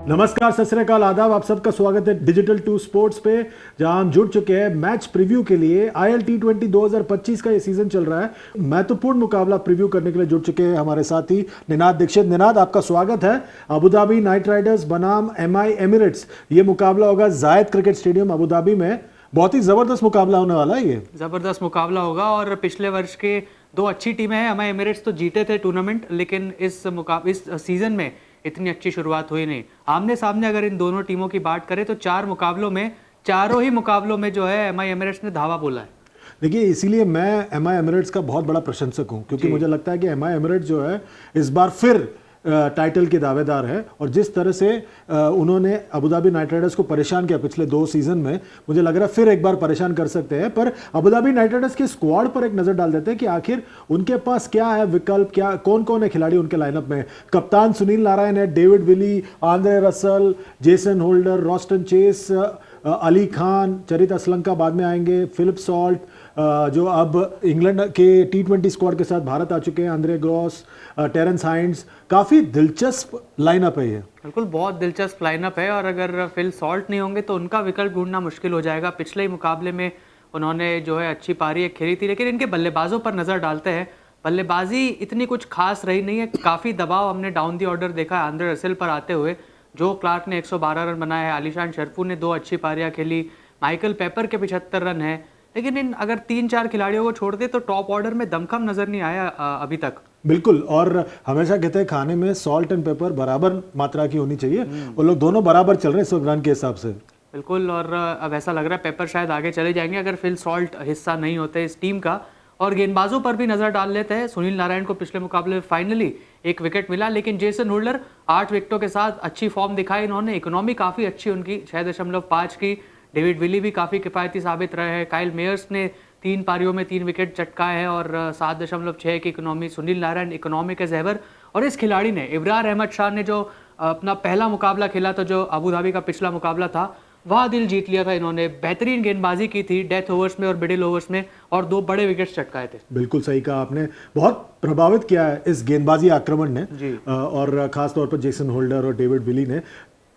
नमस्कार, सत श्री अकाल, आदाब। आप सबका स्वागत है डिजिटल 2 स्पोर्ट्स पे, जहां हम जुड़ चुके हैं मैच प्रीव्यू के लिए। आईएल T20 2025 का ये सीजन चल रहा है। महत्वपूर्ण मुकाबला प्रीव्यू करने के लिए जुड़ चुके हैं हमारे साथी निनाद दीक्षित। निनाद, आपका स्वागत है। अबू धाबी नाइट राइडर्स बनाम MI एमिरेट्स, ये मुकाबला होगा जायद क्रिकेट स्टेडियम अबू धाबी में। बहुत ही जबरदस्त मुकाबला होने वाला है। ये जबरदस्त मुकाबला होगा और पिछले वर्ष के दो अच्छी टीमें हैं। MI एमिरेट्स तो जीते थे टूर्नामेंट, लेकिन इस सीजन में इतनी अच्छी शुरुआत हुई नहीं। आमने सामने अगर इन दोनों टीमों की बात करें तो चारों ही मुकाबलों में जो है MI एमिरेट्स ने धावा बोला है। देखिए, इसीलिए मैं MI एमिरेट्स का बहुत बड़ा प्रशंसक हूं, क्योंकि मुझे लगता है कि MI एमिरेट्स जो है इस बार फिर टाइटल के दावेदार है। और जिस तरह से उन्होंने अबू धाबी नाइट राइडर्स को परेशान किया पिछले 2 सीजन में, मुझे लग रहा है फिर एक बार परेशान कर सकते हैं। पर अबू धाबी नाइट राइडर्स के स्क्वाड पर एक नजर डाल देते हैं कि आखिर उनके पास क्या है विकल्प, क्या कौन कौन है खिलाड़ी उनके लाइनअप में। कप्तान सुनील नारायण है, David Willey, Andre Russell, Jason Holder, Roston Chase, Ali Khan, Charith Asalanka बाद में आएंगे, फिलिप सॉल्ट जो अब इंग्लैंड के T20 स्क्वाड के साथ भारत आ चुके हैं, आंद्रे ग्रॉस, टेरेंस हाइंड्स। काफ़ी दिलचस्प लाइनअप है ये। बिल्कुल, बहुत दिलचस्प लाइनअप है। और अगर फिल सॉल्ट नहीं होंगे तो उनका विकल्प ढूंढना मुश्किल हो जाएगा। पिछले ही मुकाबले में उन्होंने जो है अच्छी पारी खेली थी, लेकिन इनके बल्लेबाजों पर नज़र डालते हैं। बल्लेबाजी इतनी कुछ खास रही नहीं है। काफ़ी दबाव हमने डाउन दी ऑर्डर देखा है आंद्रे रसेल पर आते हुए। जो क्लार्क ने 112 रन बनाए हैं, आलिशान शरफू ने 2 अच्छी पारियां खेली, माइकल पेपर के 75 रन है। लेकिन इन अगर 3-4 खिलाड़ियों को छोड़ दे तो टॉप ऑर्डर में दमखम नजर नहीं आया अभी तक। बिल्कुल, और हमेशा कहते हैं खाने में सॉल्ट एंड पेपर बराबर मात्रा की होनी चाहिए। वो लोग दोनों बराबर चल रहे हैं इस रन के हिसाब से। बिल्कुल, और अब ऐसा लग रहा है पेपर शायद आगे चले जाएंगे अगर फिल सॉल्ट हिस्सा नहीं होते इस टीम का। और गेंदबाजों पर भी नजर डाल लेते हैं। सुनील नारायण को पिछले मुकाबले में फाइनली एक विकेट मिला, लेकिन जेसन होल्डर 8 विकेटों के साथ अच्छी फॉर्म दिखाई इन्होंने। इकोनॉमी काफ़ी अच्छी उनकी 6.5 की। डेविड विली भी काफ़ी किफ़ायती साबित रहे हैं। काइल मेयर्स ने 3 पारियों में 3 विकेट चटकाए हैं और 7.6 की इकोनॉमी। सुनील नारायण इकोनॉमी के ज़ेवर। और इस खिलाड़ी ने, इब्रार अहमद शाह ने जो अपना पहला मुकाबला खेला था, जो अबू धाबी का पिछला मुकाबला था, वह दिल जीत लिया था इन्होंने। बेहतरीन गेंदबाजी की थी डेथ ओवर्स में और मिडिल ओवर्स में, और 2 बड़े विकेट्स चटकाए थे। बिल्कुल सही कहा आपने, बहुत प्रभावित किया है इस गेंदबाजी आक्रमण ने जी। और खासतौर पर जेसन होल्डर और डेविड विली ने।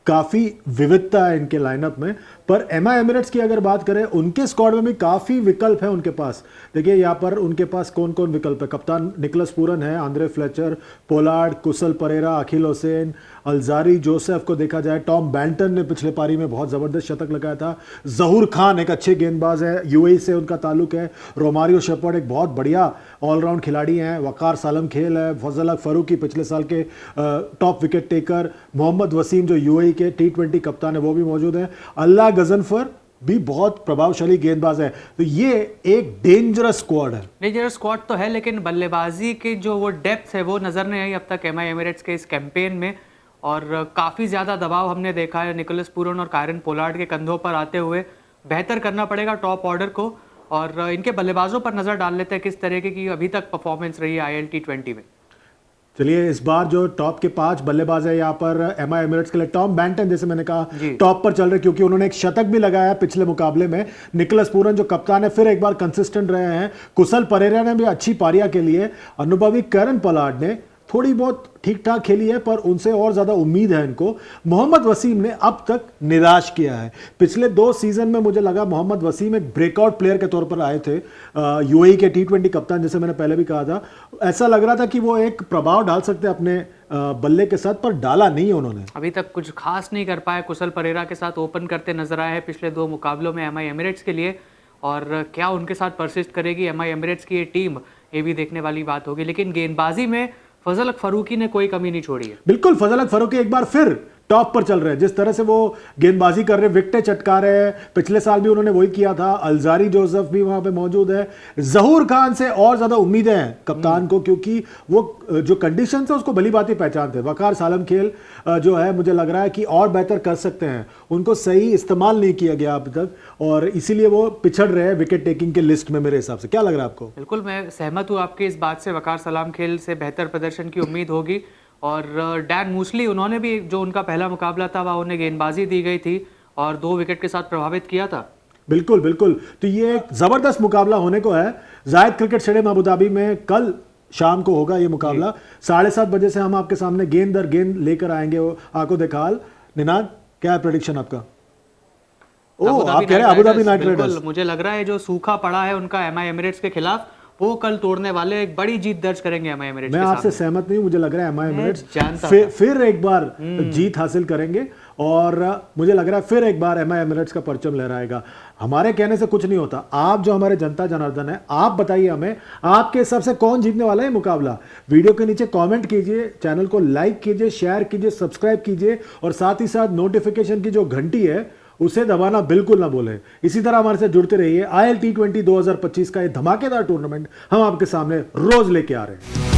काफ़ी विविधता है इनके लाइनअप में। पर MI एमिरेट्स की अगर बात करें, उनके स्क्वाड में भी काफ़ी विकल्प है उनके पास। देखिए यहाँ पर उनके पास कौन कौन विकल्प है। कप्तान निकलस पूरन है, आंद्रे फ्लेचर, पोलार्ड, कुशल परेरा, अखिल हुसैन, अलजारी जोसेफ को देखा जाए। टॉम बैंटन ने पिछले पारी में बहुत ज़बरदस्त शतक लगाया था। जहूर खान एक अच्छे गेंदबाज है, UAE से उनका ताल्लुक है। रोमारियो शेपर्ड एक बहुत बढ़िया ऑलराउंड खिलाड़ी हैं। वकार सालम खेल है, फजल हक फरूकी पिछले साल के top wicket taker. Mohammad Waseem जो UAE के T20 कप्तान है, वो भी मौजूद है। अल्लाह गजनफर भी बहुत प्रभावशाली गेंदबाज है। तो ये एक डेंजरस स्क्वाड है। डेंजरस स्क्वाड तो है, लेकिन बल्लेबाजी की जो वो डेप्थ है वो नजर नहीं आई अब तक MI एमिरेट्स के इस कैंपेन में। और काफ़ी ज़्यादा दबाव हमने देखा है निकोलस पूरन और कायरन पोलार्ड के कंधों पर आते हुए। बेहतर करना पड़ेगा टॉप ऑर्डर को। और इनके बल्लेबाजों पर नज़र डाल लेते हैं किस तरीके की अभी तक परफॉर्मेंस रही है IL T20 में। चलिए, इस बार जो टॉप के 5 बल्लेबाज है यहाँ पर MI एमिरेट्स के लिए, टॉम बैंटन जैसे मैंने कहा टॉप पर चल रहे, क्योंकि उन्होंने एक शतक भी लगाया पिछले मुकाबले में। निकोलस पूरन जो कप्तान है फिर एक बार कंसिस्टेंट रहे हैं। कुशल परेरा ने भी अच्छी पारियां खेली है। अनुभवी कैरन पोलार्ड ने थोड़ी बहुत ठीक ठाक खेली है, पर उनसे और ज़्यादा उम्मीद है इनको। मोहम्मद वसीम ने अब तक निराश किया है। पिछले 2 सीजन में मुझे लगा मोहम्मद वसीम एक ब्रेकआउट प्लेयर के तौर पर आए थे। UAE के T20 कप्तान, जैसे मैंने पहले भी कहा था। ऐसा लग रहा था कि वो एक प्रभाव डाल सकते हैं अपने बल्ले के साथ, पर डाला नहीं है उन्होंने। अभी तक कुछ खास नहीं कर पाए। कुशल परेरा के साथ ओपन करते नजर आए हैं पिछले 2 मुकाबलों में MI एमिरेट्स के लिए। और क्या उनके साथ परसिस्ट करेगी MI एमिरेट्स की ये टीम, ये भी देखने वाली बात होगी। लेकिन गेंदबाजी में फजल हक फरूकी ने कोई कमी नहीं छोड़ी है। बिल्कुल, फजल हक फरूकी एक बार फिर टॉप पर चल रहे हैं। जिस तरह से वो गेंदबाजी कर रहे हैं, विकेटें चटका रहे हैं, पिछले साल भी उन्होंने वही किया था। अलजारी जोसेफ भी वहां पे मौजूद है। जहूर खान से और ज्यादा उम्मीदें हैं कप्तान को, क्योंकि वो जो कंडीशन है उसको भली भांति पहचानते हैं। वकार सालम खेल जो है, मुझे लग रहा है कि और बेहतर कर सकते हैं। उनको सही इस्तेमाल नहीं किया गया अब तक, और इसीलिए वो पिछड़ रहे हैं विकेट टेकिंग के लिस्ट में। मेरे हिसाब से क्या लग रहा है आपको? बिल्कुल, मैं सहमत हूँ आपकी इस बात से। वकार सलाम खेल से बेहतर प्रदर्शन की उम्मीद होगी। और डैन मूसली, उन्होंने भी जो उनका पहला मुकाबला था वह उन्हें गेंदबाजी दी गई थी और 2 विकेट के साथ प्रभावित किया था। बिल्कुल बिल्कुल, तो ये एक जबरदस्त मुकाबला होने को है। जायद क्रिकेट स्टेडियम अबू धाबी में कल शाम को होगा ये मुकाबला। 7:30 बजे से हम आपके सामने गेंद दर गेंद लेकर आएंगे। आंखों देखाल निनाद, क्या है प्रेडिक्शन आपका? अबू आप कह रहे हैं अबू धाबी नाइट बिल्कुल, राइडर्स। मुझे लग रहा है जो सूखा पड़ा है उनका एमआई एमिरेट्स के खिलाफ, वो कल तोड़ने वाले, एक बड़ी जीत दर्ज करेंगे एमआई एमिरेट्स मैं के आपसे सामने। सहमत नहीं हूं, मुझे लग रहा है एमआई मैं जानता एमिरेट्स फिर एक बार जीत हासिल करेंगे और मुझे लग रहा है फिर एक बार एमआई एमिरेट्स का परचम लहराएगा। हमारे कहने से कुछ नहीं होता, आप जो हमारे जनता जनार्दन है, आप बताइए हमें आपके हिसाब से कौन जीतने वाला है मुकाबला। वीडियो के नीचे कमेंट कीजिए, चैनल को लाइक कीजिए, शेयर कीजिए, सब्सक्राइब कीजिए और साथ ही साथ नोटिफिकेशन की जो घंटी है उसे दबाना बिल्कुल ना भूलें। इसी तरह हमारे साथ जुड़ते रहिए। IL T20 2025 का ये धमाकेदार टूर्नामेंट हम आपके सामने रोज लेके आ रहे हैं।